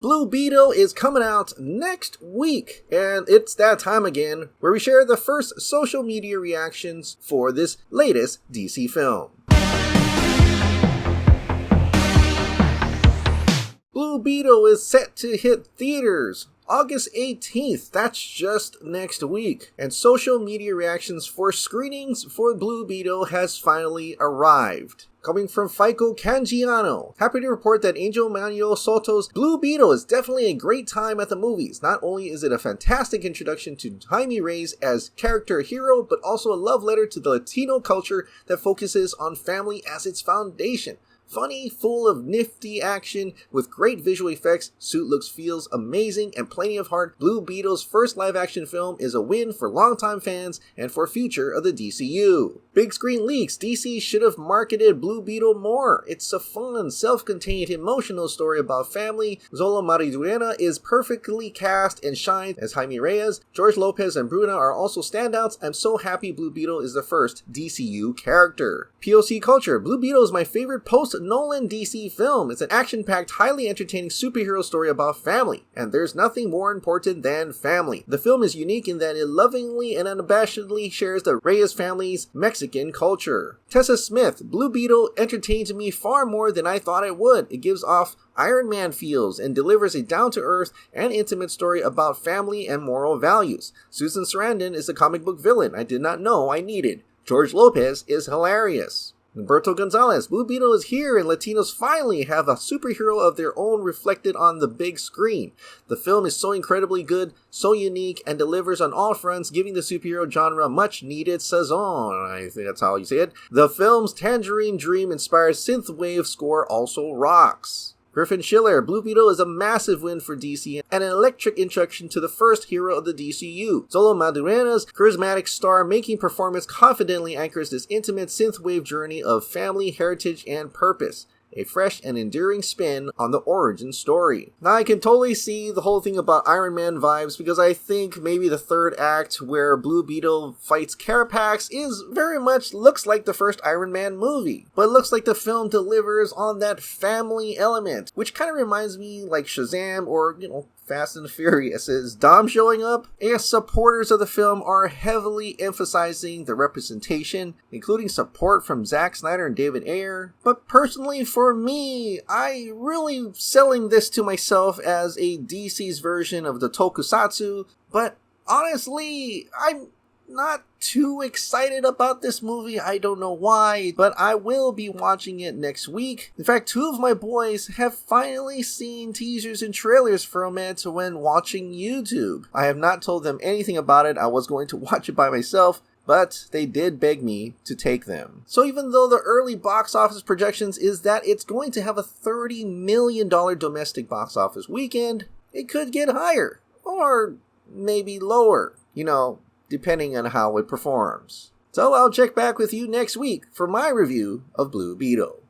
Blue Beetle is coming out next week, and it's that time again where we share the first social media reactions for this latest DC film. Blue Beetle is set to hit theaters August 18th, that's just next week, and social media reactions for screenings for Blue Beetle has finally arrived. Coming from Fico Cangiano, happy to report that Angel Manuel Soto's Blue Beetle is definitely a great time at the movies. Not only is it a fantastic introduction to Jaime Reyes as character hero, but also a love letter to the Latino culture that focuses on family as its foundation. Funny, full of nifty action, with great visual effects, suit looks feels amazing, and plenty of heart, Blue Beetle's first live-action film is a win for longtime fans and for future of the DCU. Big screen leaks, DC should have marketed Blue Beetle more. It's a fun, self-contained, emotional story about family. Zola Maridurena is perfectly cast and shines as Jaime Reyes. George Lopez and Bruna are also standouts. I'm so happy Blue Beetle is the first DCU character. POC culture, Blue Beetle is my favorite post-Nolan DC film. It's an action-packed, highly entertaining superhero story about family, and there's nothing more important than family. The film is unique in that it lovingly and unabashedly shares the Reyes family's Mexican culture. Tessa Smith, Blue Beetle entertains me far more than I thought it would. It gives off Iron Man feels and delivers a down-to-earth and intimate story about family and moral values. Susan Sarandon is a comic book villain I did not know I needed. George Lopez is hilarious. Humberto Gonzalez, Blue Beetle is here and Latinos finally have a superhero of their own reflected on the big screen. The film is so incredibly good, so unique, and delivers on all fronts, giving the superhero genre much needed sazon. I think that's how you say it. The film's Tangerine Dream-inspired synthwave score also rocks. Griffin Schiller, Blue Beetle is a massive win for DC and an electric introduction to the first hero of the DCU. Zola Madurena's charismatic star-making performance confidently anchors this intimate synthwave journey of family, heritage, and purpose. A fresh and endearing spin on the origin story. Now I can totally see the whole thing about Iron Man vibes because I think maybe the third act where Blue Beetle fights Carapax is very much looks like the first Iron Man movie. But it looks like the film delivers on that family element, which kind of reminds me like Shazam or, Fast and Furious. Is Dom showing up? And supporters of the film are heavily emphasizing the representation, including support from Zack Snyder and David Ayer. But personally for me, I really selling this to myself as a DC's version of the Tokusatsu, but honestly, I'm not too excited about this movie. I don't know why, but I will be watching it next week. In fact, two of my boys have finally seen teasers and trailers from it when watching YouTube. I have not told them anything about it. I was going to watch it by myself, but they did beg me to take them. So even though the early box office projections is that it's going to have a $30 million domestic box office weekend, it could get higher, or maybe lower, depending on how it performs. So I'll check back with you next week for my review of Blue Beetle.